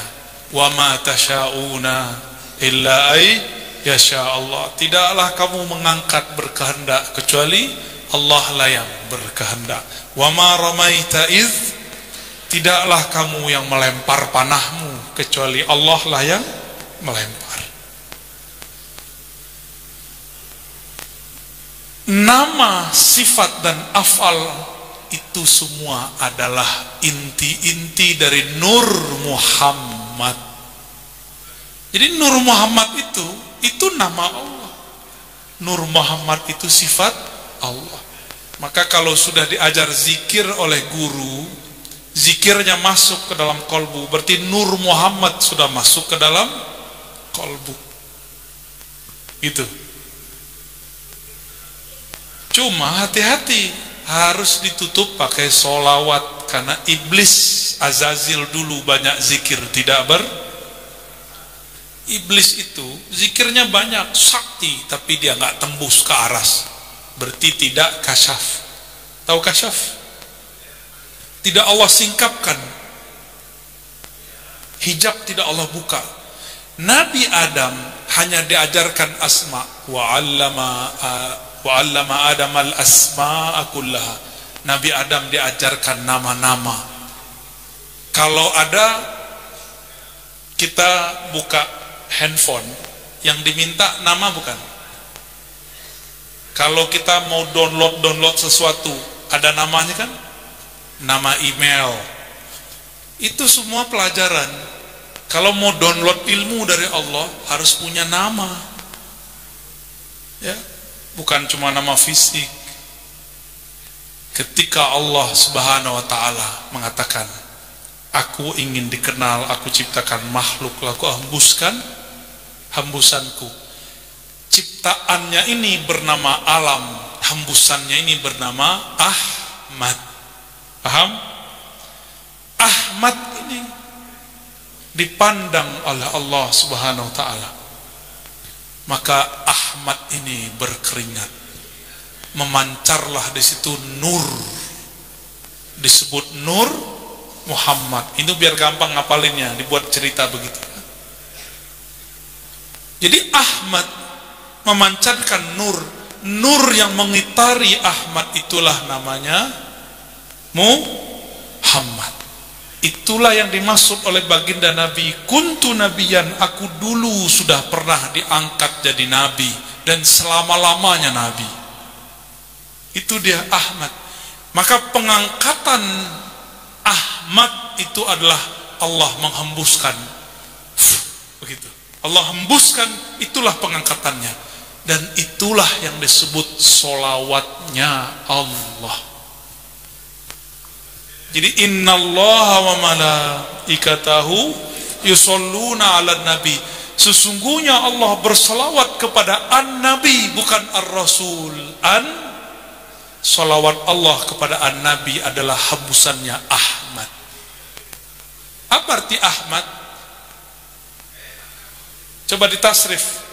S1: Wa ma tasyauna illa ay yasha Allah. Tidaklah kamu mengangkat berkehendak kecuali Allah lah yang berkehendak. Wa ma ramaita iz, tidaklah kamu yang melempar panahmu kecuali Allah lah yang melempar. Nama, sifat dan afal itu semua adalah inti-inti dari Nur Muhammad. Jadi Nur Muhammad itu nama Allah. Nur Muhammad itu sifat Allah. Maka kalau sudah diajar zikir oleh guru, zikirnya masuk ke dalam kolbu, berarti Nur Muhammad sudah masuk ke dalam kolbu. Itu. Cuma hati-hati, harus ditutup pakai solawat, karena iblis Azazil dulu banyak zikir tidak iblis itu zikirnya banyak sakti, tapi dia nggak tembus ke aras, berarti tidak kasyaf. Tahu kasyaf? Tidak Allah singkapkan, hijab tidak Allah buka. Nabi Adam hanya diajarkan asma, wa 'allama Adam al-asma'a kullaha. Nabi Adam diajarkan nama-nama. Kalau ada, kita buka handphone, yang diminta nama bukan? Kalau kita mau download sesuatu, ada namanya kan? Nama email. Itu semua pelajaran. Kalau mau download ilmu dari Allah, harus punya nama. Ya, bukan cuma nama fisik. Ketika Allah Subhanahu wa taala mengatakan, Aku ingin dikenal, aku ciptakan makhluk, aku hembuskan hembusanku. Ciptaannya ini bernama alam, hembusannya ini bernama Ahmad. Paham? Ahmad ini dipandang oleh Allah Subhanahu wa ta'ala. Maka Ahmad ini berkeringat, memancarlah di situ nur, disebut Nur Muhammad. Itu biar gampang ngapalinnya, dibuat cerita begitu. Jadi Ahmad memancarkan nur, nur yang mengitari Ahmad itulah namanya Muhammad. Itulah yang dimaksud oleh baginda Nabi, kuntu nabiyan, aku dulu sudah pernah diangkat jadi nabi dan selama-lamanya nabi. Itu dia Ahmad. Maka pengangkatan Ahmad itu adalah Allah menghembuskan. Begitu. Allah hembuskan, itulah pengangkatannya. Dan itulah yang disebut solawatnya Allah. Jadi innallaha wa malaikatahu yusholluna 'alan nabi. Sesungguhnya Allah berselawat kepada an-nabi, bukan ar-rasul. Salawat Allah kepada an-nabi adalah hembusannya Ahmad. Apa arti Ahmad? Coba ditasrif.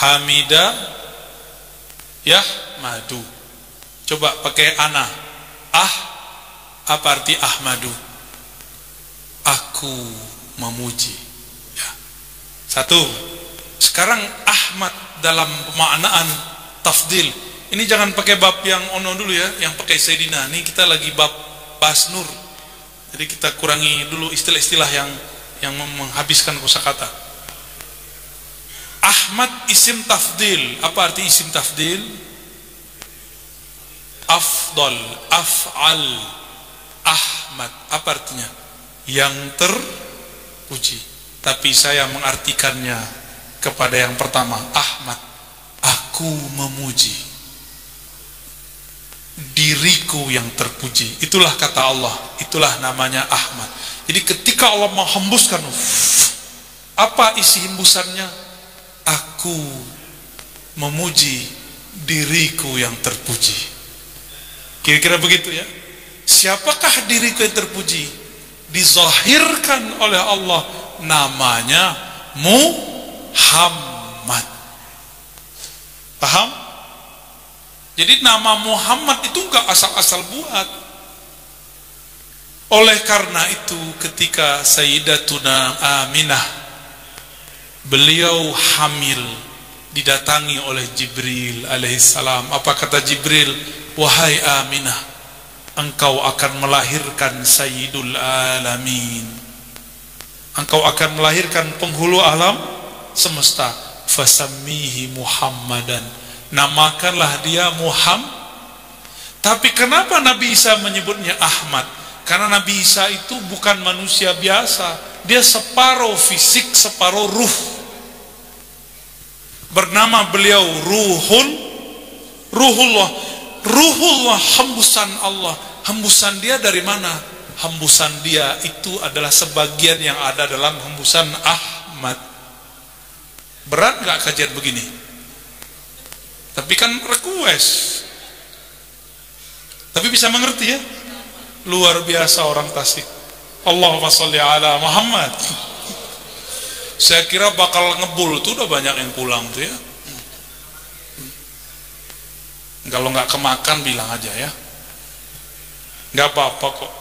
S1: Hamida Yahmadu. Coba pakai ana. Apa arti Ahmadu? Aku memuji. Ya. Satu. Sekarang Ahmad dalam pemaknaan tafdil. Ini jangan pakai bab yang ono dulu ya, yang pakai Sayyidina. Ini kita lagi bab bahas nur. Jadi kita kurangi dulu istilah-istilah yang menghabiskan kosakata. Ahmad isim tafdil. Apa arti isim tafdil? Afdal, af'al. Ahmad, apa artinya? Yang terpuji. Tapi saya mengartikannya kepada yang pertama, Ahmad, aku memuji diriku yang terpuji. Itulah kata Allah, itulah namanya Ahmad. Jadi ketika Allah menghembuskan, apa isi hembusannya? Aku memuji diriku yang terpuji. Kira-kira begitu ya. Siapakah diriku yang terpuji? Dizahirkan oleh Allah, namanya Muhammad. Paham? Jadi nama Muhammad itu enggak asal-asal buat. Oleh karena itu ketika Sayyidatuna Aminah, beliau hamil, didatangi oleh Jibril alaihissalam. Apa kata Jibril? Wahai Aminah, engkau akan melahirkan Sayyidul Alamin, engkau akan melahirkan penghulu alam semesta. Fasammihi Muhammadan, namakanlah dia Muhammad. Tapi kenapa Nabi Isa menyebutnya Ahmad? Karena Nabi Isa itu bukan manusia biasa. Dia separuh fisik, separuh ruh. Bernama beliau Ruhullah. Ruhullah, hembusan Allah. Hembusan dia dari mana? Hembusan dia itu adalah sebagian yang ada dalam hembusan Ahmad. Berat gak kajian begini? Tapi kan request. Tapi bisa mengerti ya? Luar biasa orang Tasik. Allahumma sholli ala Muhammad. Saya kira bakal ngebul tuh, udah banyak yang pulang tuh ya. Kalau nggak kemakan bilang aja ya, nggak apa-apa kok.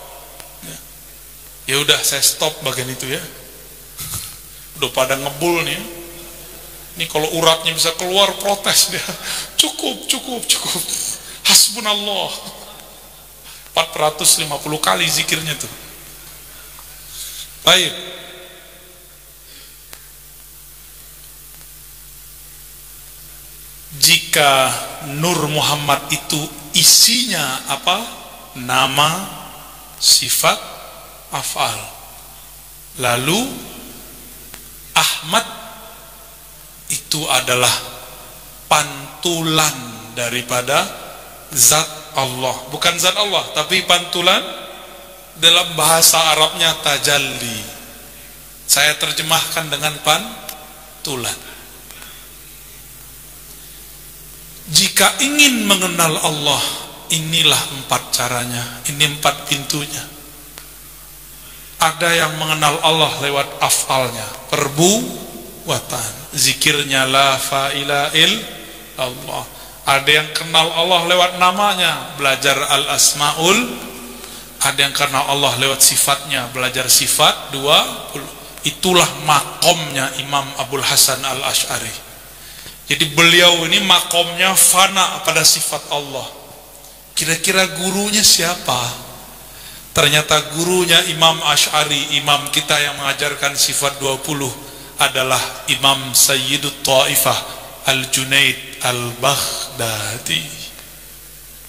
S1: Ya udah, saya stop bagian itu ya. Udah pada ngebul nih. Ini kalau uratnya bisa keluar protes dia. Cukup. Hasbunallah. 450 kali zikirnya tuh. Baik. Jika Nur Muhammad itu isinya apa? Nama, sifat, af'al. Lalu Ahmad itu adalah pantulan daripada zat Allah, bukan zat Allah, tapi pantulan. Dalam bahasa Arabnya tajalli, saya terjemahkan dengan pantulan. Jika ingin mengenal Allah, inilah 4 caranya, ini 4 pintunya. Ada yang mengenal Allah lewat afalnya, perbuatan, zikirnya la ilaha illallah. Ada yang kenal Allah lewat namanya, belajar al-asmaul. Ada yang kenal Allah lewat sifatnya, belajar sifat 20. Itulah makomnya Imam Abul Hasan al-Ash'ari. Jadi beliau ini makomnya fana pada sifat Allah. Kira-kira gurunya siapa? Ternyata gurunya Imam Ash'ari, imam kita yang mengajarkan sifat 20, adalah Imam Sayyidut Ta'ifah Al-Junaid Al-Baghdadi.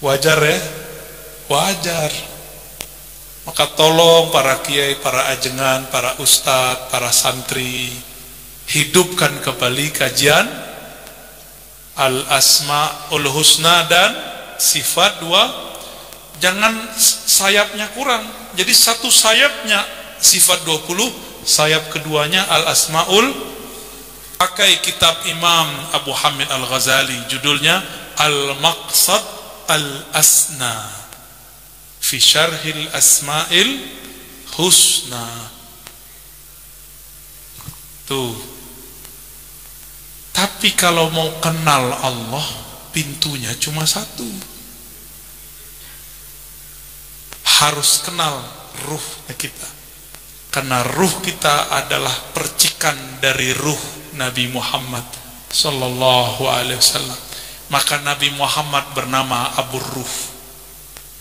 S1: Wajar ya? Wajar. Maka tolong para kiai, para ajengan, para ustadz, para santri, hidupkan kembali kajian Al-Asma'ul Husna dan sifat 2. Jangan sayapnya kurang. Jadi satu sayapnya sifat 20, sayap keduanya Al-Asma'ul. Pakai kitab Imam Abu Hamid Al-Ghazali, judulnya Al-Maqsad Al-Asna fi syarhil asma'il husna. Tuh. Tapi kalau mau kenal Allah, pintunya cuma 1. Harus kenal ruhnya kita. Karena ruh kita adalah percikan dari ruh Nabi Muhammad sallallahu alaihi wasallam. Maka Nabi Muhammad bernama Abu Ruh,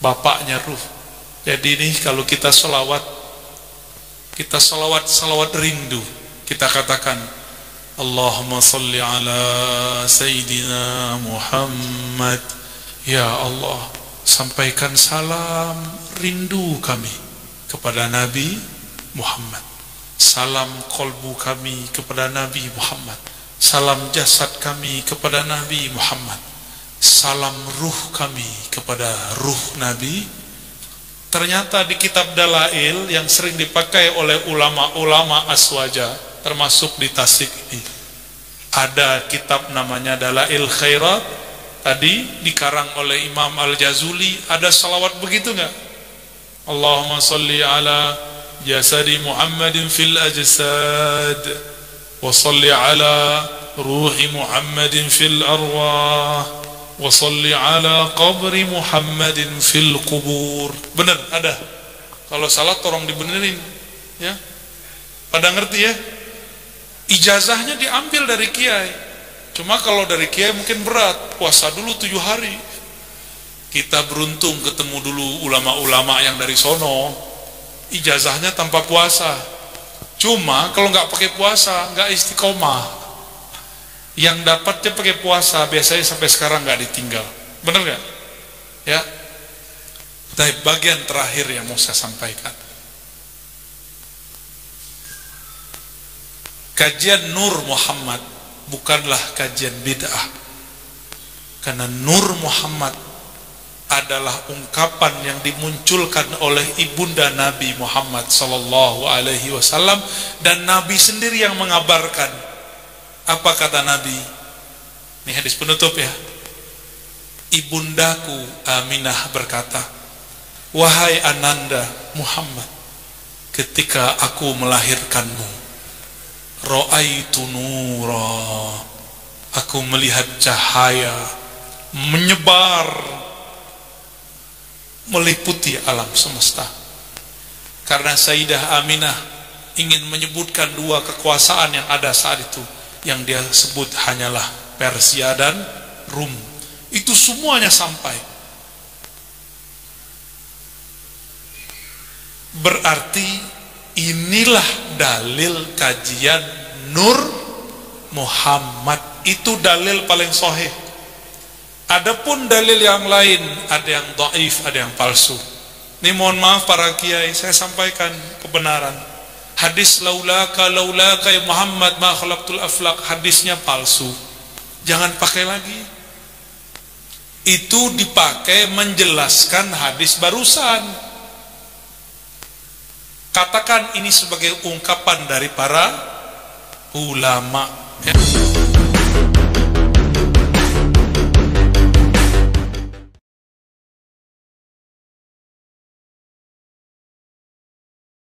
S1: bapaknya ruh. Jadi ini kalau kita salawat rindu, kita katakan Allahumma salli ala Sayyidina Muhammad. Ya Allah, sampaikan salam rindu kami kepada Nabi Muhammad, salam kolbu kami kepada Nabi Muhammad, salam jasad kami kepada Nabi Muhammad, salam ruh kami kepada ruh Nabi. Ternyata di kitab Dalail yang sering dipakai oleh ulama-ulama aswaja, termasuk di Tasik ini, ada kitab namanya Dalail Khairat. Tadi dikarang oleh Imam Al-Jazuli. Ada salawat begitu enggak? Allahumma salli ala jasadi Muhammadin fil ajsad, wa salli ala ruhi Muhammadin fil arwah, wa salli ala qabri Muhammadin fil kubur. Benar, ada. Kalau salah tolong dibenerin ya. Pada ngerti ya? Ijazahnya diambil dari kiai. Cuma kalau dari kiai mungkin berat, puasa dulu 7 hari. Kita beruntung ketemu dulu ulama-ulama yang dari sono, ijazahnya tanpa puasa. Cuma kalau nggak pakai puasa, nggak istiqomah. Yang dapatnya pakai puasa biasanya sampai sekarang nggak ditinggal. Bener nggak? Ya. Tapi bagian terakhir yang mau saya sampaikan, kajian Nur Muhammad bukanlah kajian bid'ah. Karena Nur Muhammad adalah ungkapan yang dimunculkan oleh ibunda Nabi Muhammad sallallahu alaihi wasallam, dan Nabi sendiri yang mengabarkan. Apa kata Nabi? Ini hadis penutup ya. Ibundaku Aminah berkata, wahai Ananda Muhammad, ketika aku melahirkanmu, ra'aitu nura, aku melihat cahaya menyebar meliputi alam semesta. Karena Sayyidah Aminah ingin menyebutkan 2 kekuasaan yang ada saat itu, yang dia sebut hanyalah Persia dan Rum. Itu semuanya sampai. Berarti inilah dalil kajian Nur Muhammad. Itu dalil paling sahih. Adapun dalil yang lain, ada yang dhaif, ada yang palsu. Ini mohon maaf para kiai, saya sampaikan kebenaran. Hadis laulaka ya Muhammad ma khalaqtul aflaq, hadisnya palsu. Jangan pakai lagi. itu dipakai menjelaskan hadis barusan. Katakan ini sebagai ungkapan dari para ulama, ya.